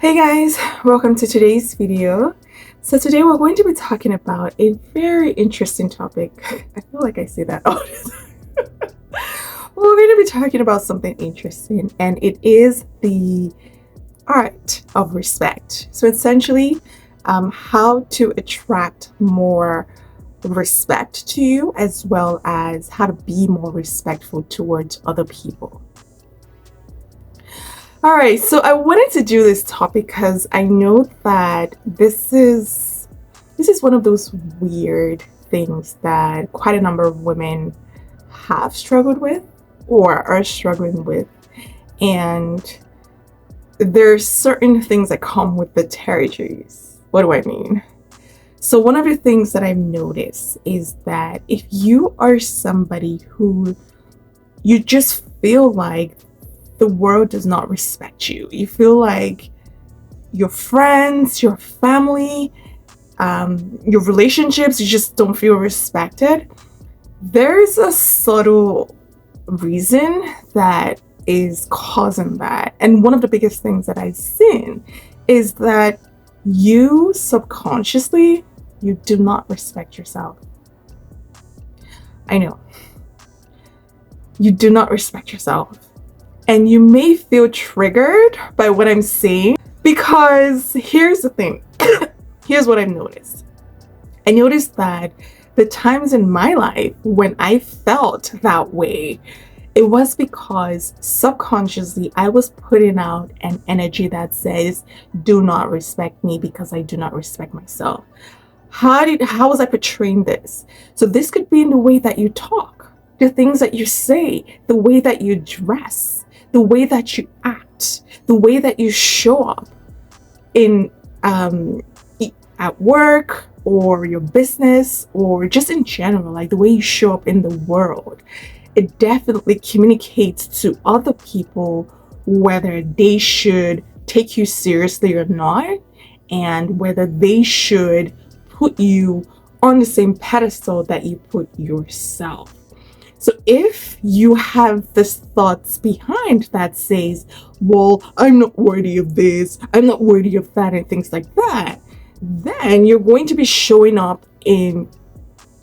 Hey guys, welcome to today's video. So today we're going to be talking about a very interesting topic. I feel like I say that all the time. We're going to be talking about something interesting, and it is the art of respect. So essentially, how to attract more respect to you, as well as how to be more respectful towards other people. All right, so I wanted to do this topic because I know that this is one of those weird things that quite a number of women have struggled with or are struggling with. And there's certain things that come with the territories. What do I mean? So one of the things that I've noticed is that if you are somebody who you just feel like the world does not respect you, you feel like your friends, your family, your relationships, you just don't feel respected, there's a subtle reason that is causing that. And one of the biggest things that I've seen is that you subconsciously, you do not respect yourself. I know. You do not respect yourself. And you may feel triggered by what I'm saying, because here's the thing. Here's what I've noticed. I noticed that the times in my life when I felt that way, it was because subconsciously I was putting out an energy that says, do not respect me because I do not respect myself. How was I portraying this? So this could be in the way that you talk, the things that you say, the way that you dress, the way that you act, the way that you show up in at work or your business, or just in general, like the way you show up in the world. It definitely communicates to other people whether they should take you seriously or not, and whether they should put you on the same pedestal that you put yourself. So if you have this thoughts behind that says, well, I'm not worthy of this, I'm not worthy of that, and things like that, then you're going to be showing up in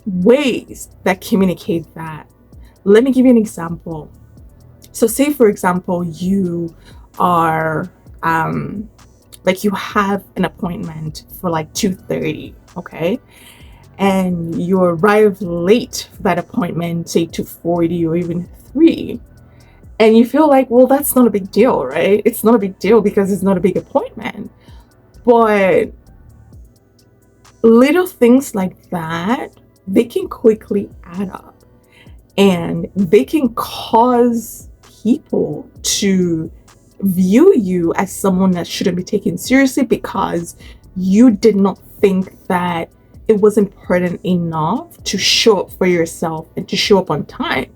ways that communicate that. Let me give you an example. So say, for example, you are, like you have an appointment for like 2:30, okay? And you arrive late for that appointment, say 2:40 or even 3, and you feel like, well, that's not a big deal, right? It's not a big deal because it's not a big appointment. But little things like that, they can quickly add up, and they can cause people to view you as someone that shouldn't be taken seriously because you did not think that it was important enough to show up for yourself and to show up on time.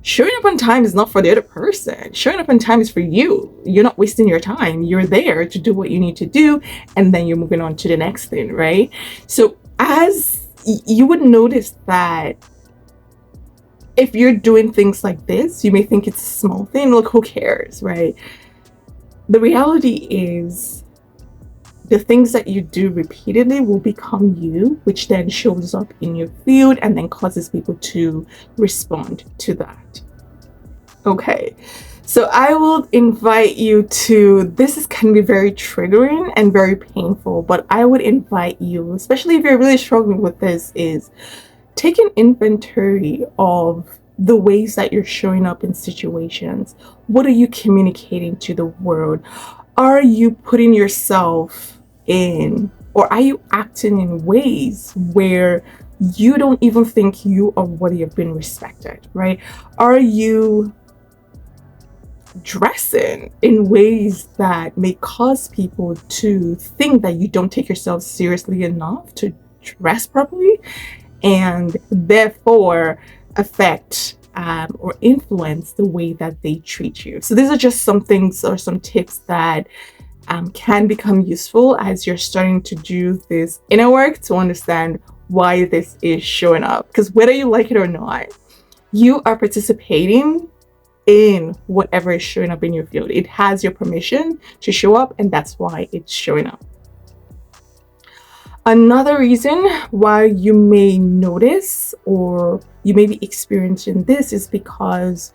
Showing up on time is not for the other person. Showing up on time is for you. You're not wasting your time. You're there to do what you need to do, and then you're moving on to the next thing, right? So as you would notice that if you're doing things like this, you may think it's a small thing. Look, who cares, right? The reality is, the things that you do repeatedly will become you, which then shows up in your field and then causes people to respond to that. Okay, so I will invite you to, this can be very triggering and very painful, but I would invite you, especially if you're really struggling with this, is take an inventory of the ways that you're showing up in situations. What are you communicating to the world? Are you putting yourself in, or are you acting in ways where you don't even think you are worthy of being respected, right? Are you dressing in ways that may cause people to think that you don't take yourself seriously enough to dress properly, and therefore affect or influence the way that they treat you? So these are just some things or some tips that can become useful as you're starting to do this inner work to understand why this is showing up. Because whether you like it or not, you are participating in whatever is showing up in your field. It has your permission to show up, and that's why it's showing up. Another reason why you may notice or you may be experiencing this is because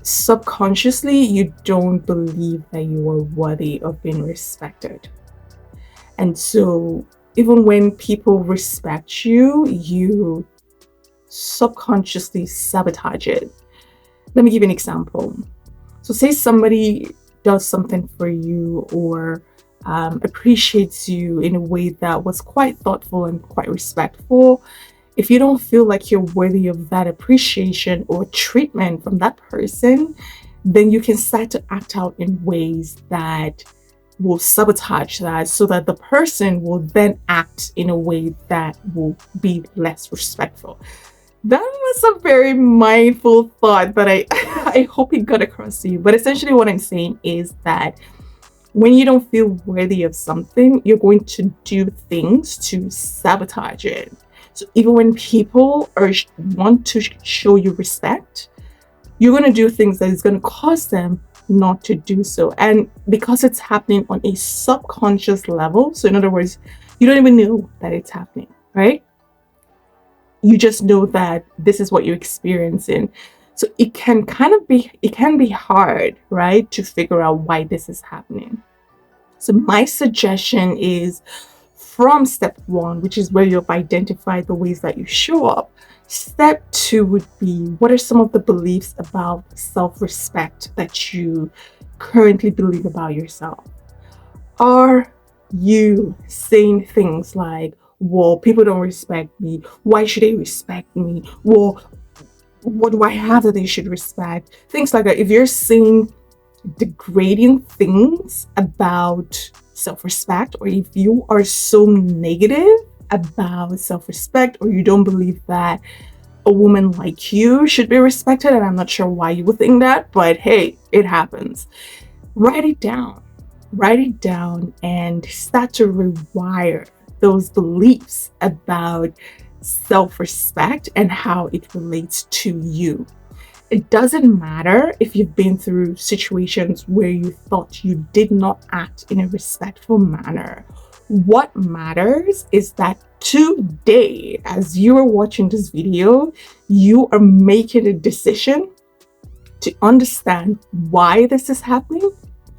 subconsciously you don't believe that you are worthy of being respected. And so even when people respect you, you subconsciously sabotage it. Let me give you an example. So say somebody does something for you or appreciates you in a way that was quite thoughtful and quite respectful. If you don't feel like you're worthy of that appreciation or treatment from that person, then you can start to act out in ways that will sabotage that, so that the person will then act in a way that will be less respectful. That was a very mindful thought, but I hope it got across to you. But essentially what I'm saying is that when you don't feel worthy of something, you're going to do things to sabotage it. So even when people want to show you respect, you're going to do things that is going to cause them not to do so. And because it's happening on a subconscious level, so in other words, you don't even know that it's happening, right? You just know that this is what you're experiencing. So it can be hard, right, to figure out why this is happening. So my suggestion is, from step 1, which is where you've identified the ways that you show up, step 2 would be, what are some of the beliefs about self-respect that you currently believe about yourself? Are you saying things like, well, people don't respect me. Why should they respect me? Well, what do I have that they should respect? Things like that. If you're saying degrading things about self-respect, or if you are so negative about self-respect, or you don't believe that a woman like you should be respected, and I'm not sure why you would think that, but hey, it happens. Write it down and start to rewire those beliefs about self-respect and how it relates to you. It doesn't matter if you've been through situations where you thought you did not act in a respectful manner. What matters is that today, as you are watching this video, you are making a decision to understand why this is happening,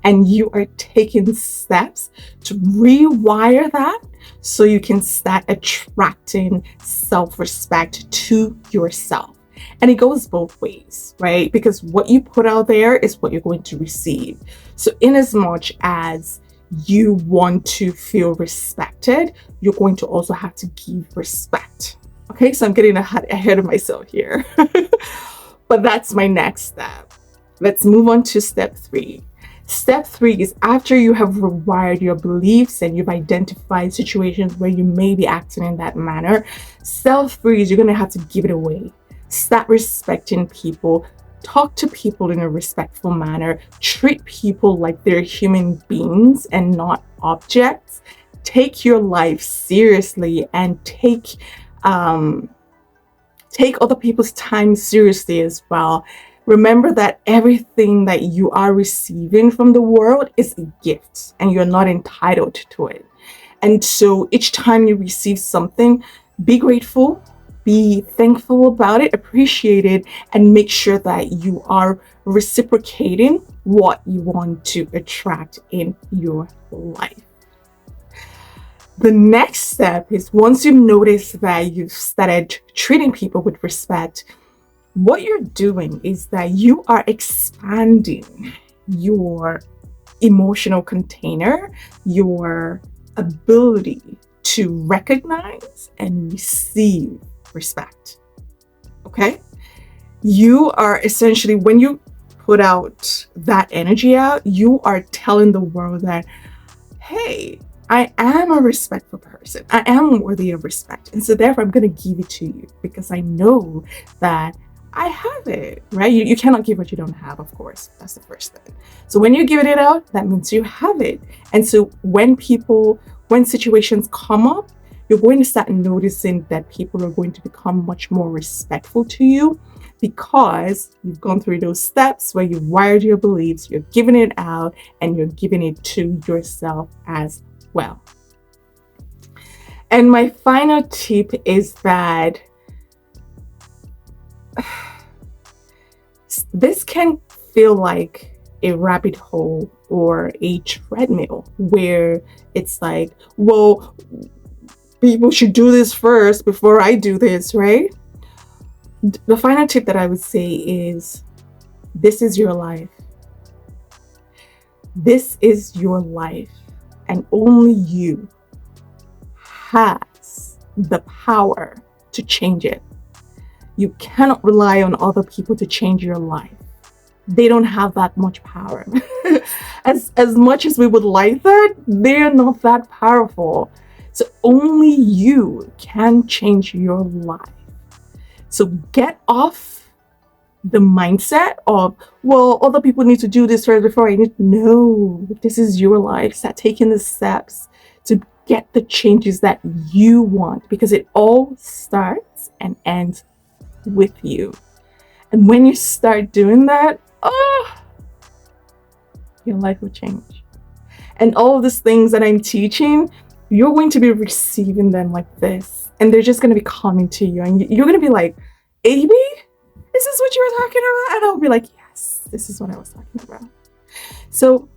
and you are taking steps to rewire that so you can start attracting self-respect to yourself. And it goes both ways, right? Because what you put out there is what you're going to receive. So in as much as you want to feel respected, you're going to also have to give respect. Okay, so I'm getting ahead of myself here. But that's my next step. Let's move on to step 3. Step 3 is, after you have rewired your beliefs and you've identified situations where you may be acting in that manner, step 3 is you're going to have to give it away. Start respecting people. Talk to people in a respectful manner. Treat people like they're human beings and not objects. Take your life seriously and take other people's time seriously as well. Remember that everything that you are receiving from the world is a gift, and you're not entitled to it. And so each time you receive something, be grateful, be thankful about it, appreciate it, and make sure that you are reciprocating what you want to attract in your life. The next step is, once you've noticed that you've started treating people with respect, what you're doing is that you are expanding your emotional container, your ability to recognize and receive respect. Okay? You are essentially, when you put out that energy out, you are telling the world that, hey, I am a respectful person. I am worthy of respect. And so therefore, I'm going to give it to you because I know that I have it, right? You cannot give what you don't have, of course. That's the first thing. So when you're giving it out, that means you have it. And so when situations come up, you're going to start noticing that people are going to become much more respectful to you. because you've gone through those steps where you've wired your beliefs, you're giving it out, and you're giving it to yourself as well. And my final tip is that this can feel like a rabbit hole or a treadmill where it's like, well, people should do this first before I do this, right? The final tip that I would say is, this is your life. This is your life, and only you has the power to change it. You cannot rely on other people to change your life. They don't have that much power. As much as we would like that, they're not that powerful. So only you can change your life. So get off the mindset of, well, other people need to do this first before I need. No, this is your life. Start taking the steps to get the changes that you want, because it all starts and ends with you. And when you start doing that, your life will change. And all of these things that I'm teaching, you're going to be receiving them like this, and they're just going to be coming to you, and you're going to be like, Amy, is this what you were talking about? And I'll be like, yes, this is what I was talking about. So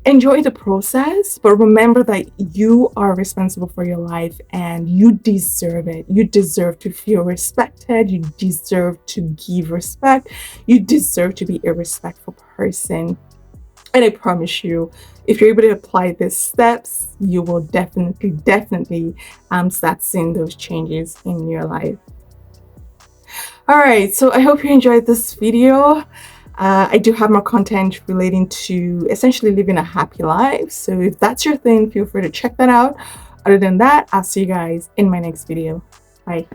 enjoy the process, but remember that you are responsible for your life and you deserve it. You deserve to feel respected. You deserve to give respect. You deserve to be a respectful person. And I promise you, if you're able to apply these steps, you will definitely start seeing those changes in your life. All right, so I hope you enjoyed this video. I do have more content relating to essentially living a happy life. So if that's your thing, feel free to check that out. Other than that, I'll see you guys in my next video. Bye.